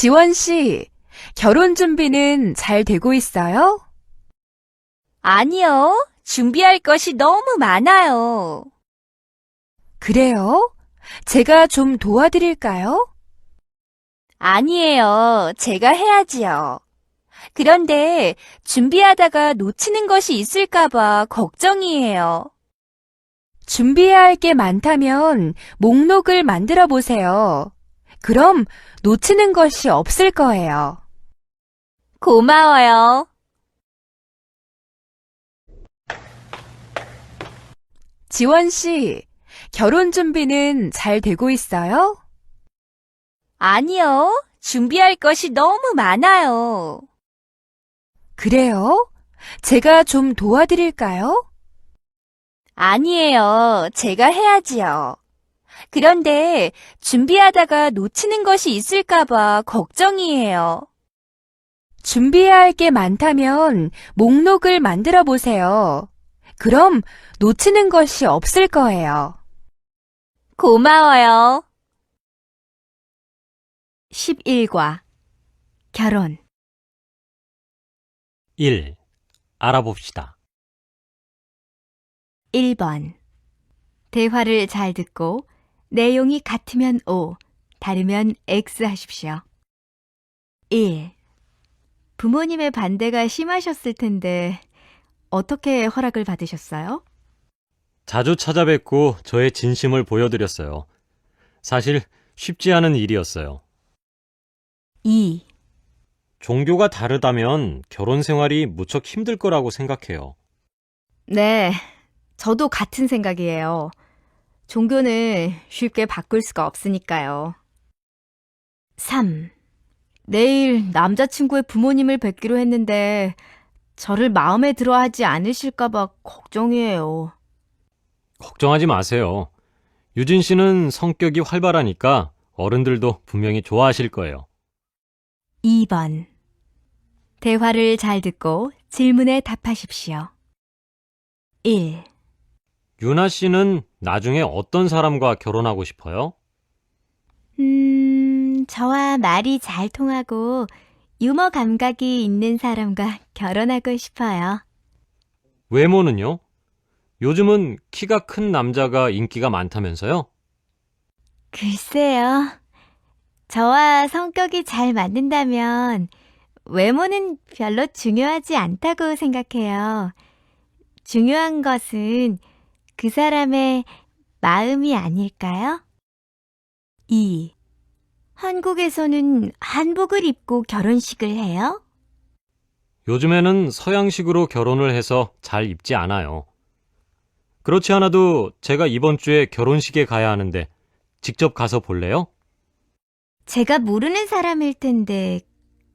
지원 씨, 결혼 준비는 잘 되고 있어요? 아니요. 준비할 것이 너무 많아요. 그래요? 제가 좀 도와드릴까요? 아니에요. 제가 해야지요. 그런데 준비하다가 놓치는 것이 있을까봐 걱정이에요. 준비해야 할 게 많다면 목록을 만들어 보세요. 그럼 놓치는 것이 없을 거예요. 고마워요. 지원 씨, 결혼 준비는 잘 되고 있어요? 아니요. 준비할 것이 너무 많아요. 그래요? 제가 좀 도와드릴까요? 아니에요. 제가 해야지요. 그런데 준비하다가 놓치는 것이 있을까봐 걱정이에요. 준비해야 할 게 많다면 목록을 만들어 보세요. 그럼 놓치는 것이 없을 거예요. 고마워요. 11과 결혼 1. 알아봅시다. 1번 대화를 잘 듣고 내용이 같으면 O, 다르면 X 하십시오. 1. 부모님의 반대가 심하셨을 텐데 어떻게 허락을 받으셨어요? 자주 찾아뵙고 저의 진심을 보여드렸어요. 사실 쉽지 않은 일이었어요. 2. 종교가 다르다면 결혼 생활이 무척 힘들 거라고 생각해요. 네, 저도 같은 생각이에요. 종교는 쉽게 바꿀 수가 없으니까요. 3. 내일 남자친구의 부모님을 뵙기로 했는데 저를 마음에 들어 하지 않으실까봐 걱정이에요. 걱정하지 마세요. 유진 씨는 성격이 활발하니까 어른들도 분명히 좋아하실 거예요. 2번 대화를 잘 듣고 질문에 답하십시오. 1. 유나 씨는 나중에 어떤 사람과 결혼하고 싶어요? 저와 말이 잘 통하고 유머 감각이 있는 사람과 결혼하고 싶어요. 외모는요? 요즘은 키가 큰 남자가 인기가 많다면서요? 글쎄요. 저와 성격이 잘 맞는다면 외모는 별로 중요하지 않다고 생각해요. 중요한 것은 그 사람의 마음이 아닐까요? 2. 한국에서는 한복을 입고 결혼식을 해요? 요즘에는 서양식으로 결혼을 해서 잘 입지 않아요. 그렇지 않아도 제가 이번 주에 결혼식에 가야 하는데 직접 가서 볼래요? 제가 모르는 사람일 텐데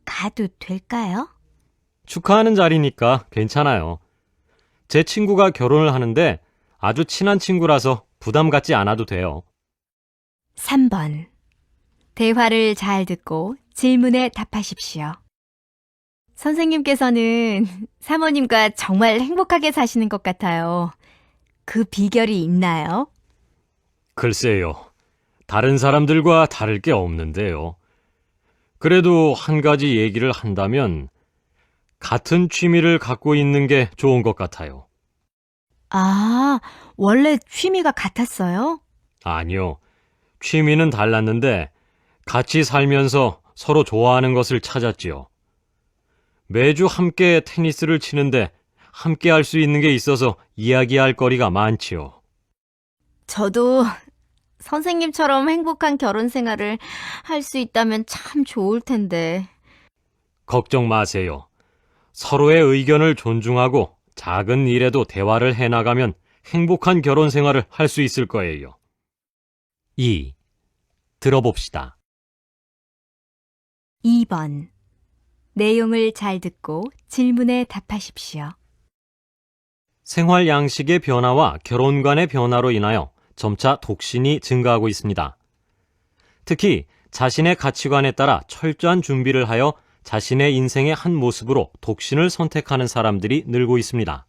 가도 될까요? 축하하는 자리니까 괜찮아요. 제 친구가 결혼을 하는데 아주 친한 친구라서 부담 갖지 않아도 돼요. 3번 대화를 잘 듣고 질문에 답하십시오. 선생님께서는 사모님과 정말 행복하게 사시는 것 같아요. 그 비결이 있나요? 글쎄요. 다른 사람들과 다를 게 없는데요. 그래도 한 가지 얘기를 한다면 같은 취미를 갖고 있는 게 좋은 것 같아요. 아, 원래 취미가 같았어요? 아니요. 취미는 달랐는데 같이 살면서 서로 좋아하는 것을 찾았지요. 매주 함께 테니스를 치는데 함께 할 수 있는 게 있어서 이야기할 거리가 많지요. 저도 선생님처럼 행복한 결혼 생활을 할 수 있다면 참 좋을 텐데. 걱정 마세요. 서로의 의견을 존중하고 작은 일에도 대화를 해나가면 행복한 결혼 생활을 할 수 있을 거예요. 2. 들어봅시다. 2번 내용을 잘 듣고 질문에 답하십시오. 생활 양식의 변화와 결혼관의 변화로 인하여 점차 독신이 증가하고 있습니다. 특히 자신의 가치관에 따라 철저한 준비를 하여 자신의 인생의 한 모습으로 독신을 선택하는 사람들이 늘고 있습니다.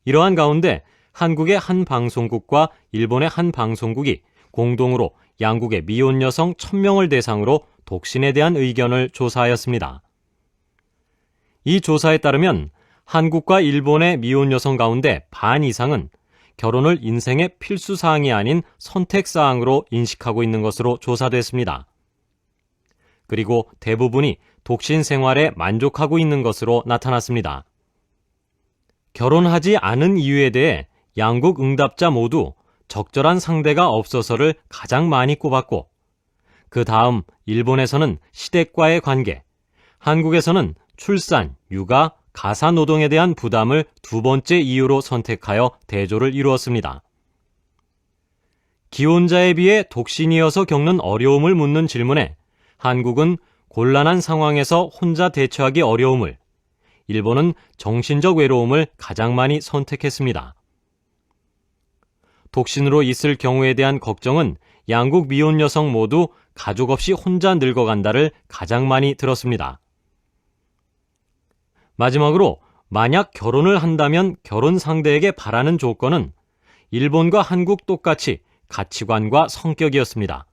이러한 가운데 한국의 한 방송국과 일본의 한 방송국이 공동으로 양국의 미혼 여성 1000명을 대상으로 독신에 대한 의견을 조사하였습니다. 이 조사에 따르면 한국과 일본의 미혼 여성 가운데 반 이상은 결혼을 인생의 필수 사항이 아닌 선택 사항으로 인식하고 있는 것으로 조사됐습니다. 그리고 대부분이 독신 생활에 만족하고 있는 것으로 나타났습니다. 결혼하지 않은 이유에 대해 양국 응답자 모두 적절한 상대가 없어서를 가장 많이 꼽았고, 그 다음 일본에서는 시댁과의 관계, 한국에서는 출산, 육아, 가사 노동에 대한 부담을 두 번째 이유로 선택하여 대조를 이루었습니다. 기혼자에 비해 독신이어서 겪는 어려움을 묻는 질문에 한국은 곤란한 상황에서 혼자 대처하기 어려움을, 일본은 정신적 외로움을 가장 많이 선택했습니다. 독신으로 있을 경우에 대한 걱정은 양국 미혼 여성 모두 가족 없이 혼자 늙어간다를 가장 많이 들었습니다. 마지막으로 만약 결혼을 한다면 결혼 상대에게 바라는 조건은 일본과 한국 똑같이 가치관과 성격이었습니다.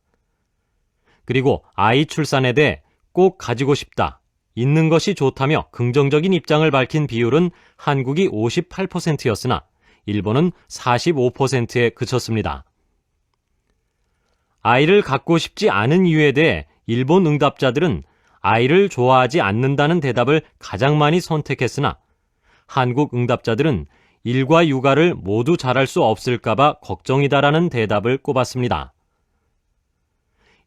그리고 아이 출산에 대해 꼭 가지고 싶다, 있는 것이 좋다며 긍정적인 입장을 밝힌 비율은 한국이 58%였으나 일본은 45%에 그쳤습니다. 아이를 갖고 싶지 않은 이유에 대해 일본 응답자들은 아이를 좋아하지 않는다는 대답을 가장 많이 선택했으나 한국 응답자들은 일과 육아를 모두 잘할 수 없을까봐 걱정이다라는 대답을 꼽았습니다.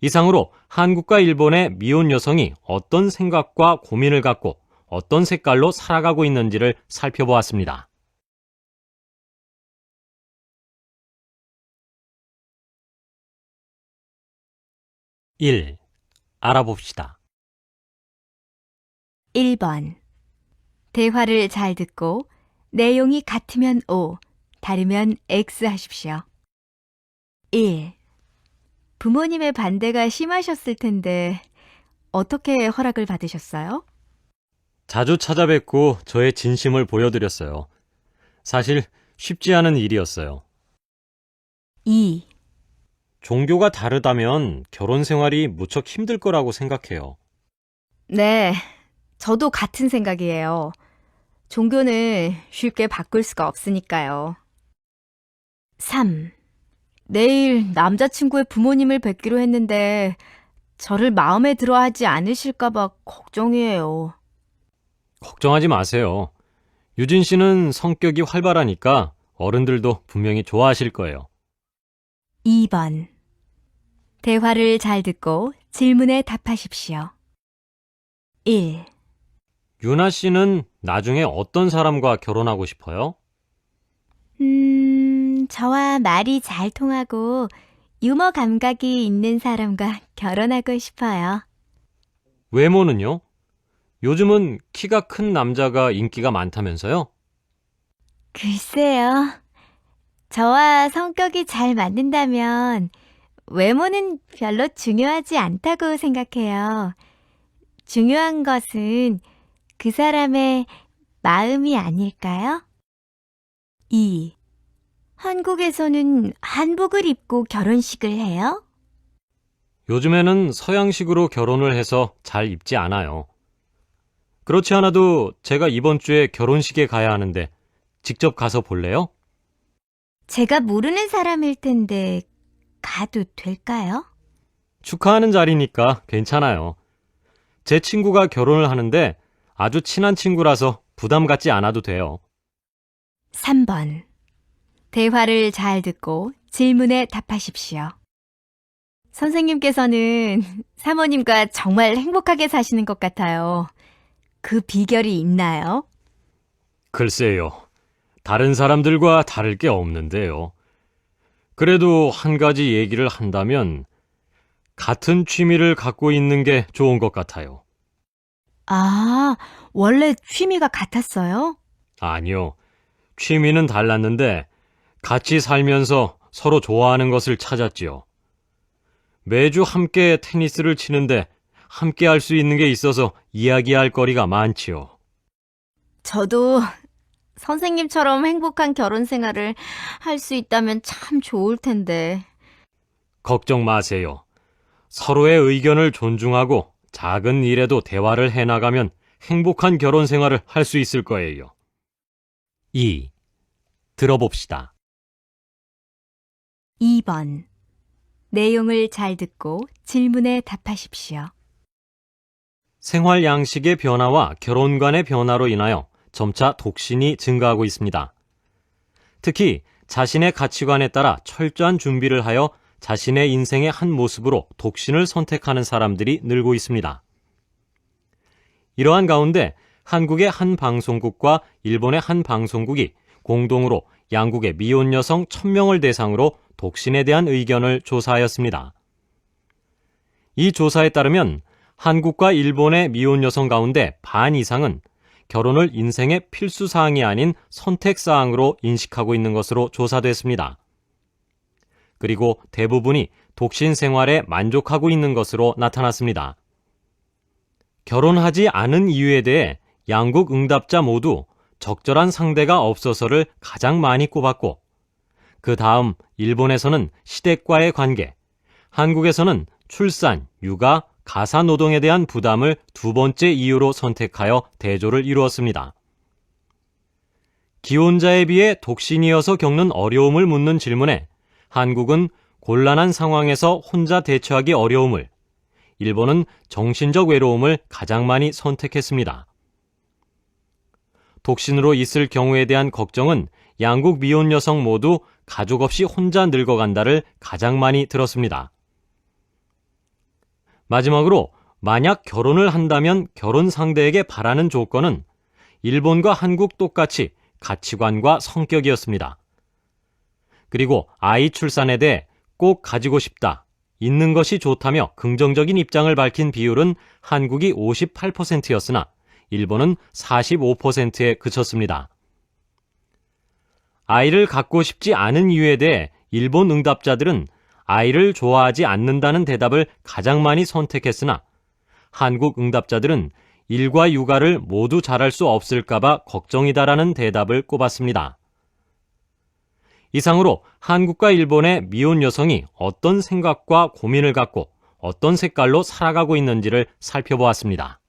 이상으로 한국과 일본의 미혼 여성이 어떤 생각과 고민을 갖고 어떤 색깔로 살아가고 있는지를 살펴보았습니다. 1. 알아봅시다. 1번. 대화를 잘 듣고 내용이 같으면 O, 다르면 X 하십시오. 1. 부모님의 반대가 심하셨을 텐데 어떻게 허락을 받으셨어요? 자주 찾아뵙고 저의 진심을 보여드렸어요. 사실 쉽지 않은 일이었어요. 2. 종교가 다르다면 결혼 생활이 무척 힘들 거라고 생각해요. 네, 저도 같은 생각이에요. 종교는 쉽게 바꿀 수가 없으니까요. 3. 내일 남자친구의 부모님을 뵙기로 했는데 저를 마음에 들어 하지 않으실까봐 걱정이에요. 걱정하지 마세요. 유진 씨는 성격이 활발하니까 어른들도 분명히 좋아하실 거예요. 2번. 대화를 잘 듣고 질문에 답하십시오. 1. 유나 씨는 나중에 어떤 사람과 결혼하고 싶어요? 저와 말이 잘 통하고 유머 감각이 있는 사람과 결혼하고 싶어요. 외모는요? 요즘은 키가 큰 남자가 인기가 많다면서요? 글쎄요. 저와 성격이 잘 맞는다면 외모는 별로 중요하지 않다고 생각해요. 중요한 것은 그 사람의 마음이 아닐까요? 2. 한국에서는 한복을 입고 결혼식을 해요? 요즘에는 서양식으로 결혼을 해서 잘 입지 않아요. 그렇지 않아도 제가 이번 주에 결혼식에 가야 하는데 직접 가서 볼래요? 제가 모르는 사람일 텐데 가도 될까요? 축하하는 자리니까 괜찮아요. 제 친구가 결혼을 하는데 아주 친한 친구라서 부담 갖지 않아도 돼요. 3번. 대화를 잘 듣고 질문에 답하십시오. 선생님께서는 사모님과 정말 행복하게 사시는 것 같아요. 그 비결이 있나요? 글쎄요. 다른 사람들과 다를 게 없는데요. 그래도 한 가지 얘기를 한다면 같은 취미를 갖고 있는 게 좋은 것 같아요. 아, 원래 취미가 같았어요? 아니요. 취미는 달랐는데 같이 살면서 서로 좋아하는 것을 찾았지요. 매주 함께 테니스를 치는데 함께 할 수 있는 게 있어서 이야기할 거리가 많지요. 저도 선생님처럼 행복한 결혼 생활을 할 수 있다면 참 좋을 텐데. 걱정 마세요. 서로의 의견을 존중하고 작은 일에도 대화를 해나가면 행복한 결혼 생활을 할 수 있을 거예요. 2. 들어봅시다. 2번. 내용을 잘 듣고 질문에 답하십시오. 생활 양식의 변화와 결혼관의 변화로 인하여 점차 독신이 증가하고 있습니다. 특히 자신의 가치관에 따라 철저한 준비를 하여 자신의 인생의 한 모습으로 독신을 선택하는 사람들이 늘고 있습니다. 이러한 가운데 한국의 한 방송국과 일본의 한 방송국이 공동으로 양국의 미혼 여성 1000명을 대상으로 독신에 대한 의견을 조사하였습니다. 이 조사에 따르면 한국과 일본의 미혼 여성 가운데 반 이상은 결혼을 인생의 필수 사항이 아닌 선택 사항으로 인식하고 있는 것으로 조사됐습니다. 그리고 대부분이 독신 생활에 만족하고 있는 것으로 나타났습니다. 결혼하지 않은 이유에 대해 양국 응답자 모두 적절한 상대가 없어서를 가장 많이 꼽았고, 그 다음 일본에서는 시댁과의 관계, 한국에서는 출산, 육아, 가사 노동에 대한 부담을 두 번째 이유로 선택하여 대조를 이루었습니다. 기혼자에 비해 독신이어서 겪는 어려움을 묻는 질문에 한국은 곤란한 상황에서 혼자 대처하기 어려움을, 일본은 정신적 외로움을 가장 많이 선택했습니다. 독신으로 있을 경우에 대한 걱정은 양국 미혼 여성 모두 가족 없이 혼자 늙어간다를 가장 많이 들었습니다. 마지막으로 만약 결혼을 한다면 결혼 상대에게 바라는 조건은 일본과 한국 똑같이 가치관과 성격이었습니다. 그리고 아이 출산에 대해 꼭 가지고 싶다, 있는 것이 좋다며 긍정적인 입장을 밝힌 비율은 한국이 58%였으나 일본은 45%에 그쳤습니다. 아이를 갖고 싶지 않은 이유에 대해 일본 응답자들은 아이를 좋아하지 않는다는 대답을 가장 많이 선택했으나 한국 응답자들은 일과 육아를 모두 잘할 수 없을까봐 걱정이다라는 대답을 꼽았습니다. 이상으로 한국과 일본의 미혼 여성이 어떤 생각과 고민을 갖고 어떤 색깔로 살아가고 있는지를 살펴보았습니다.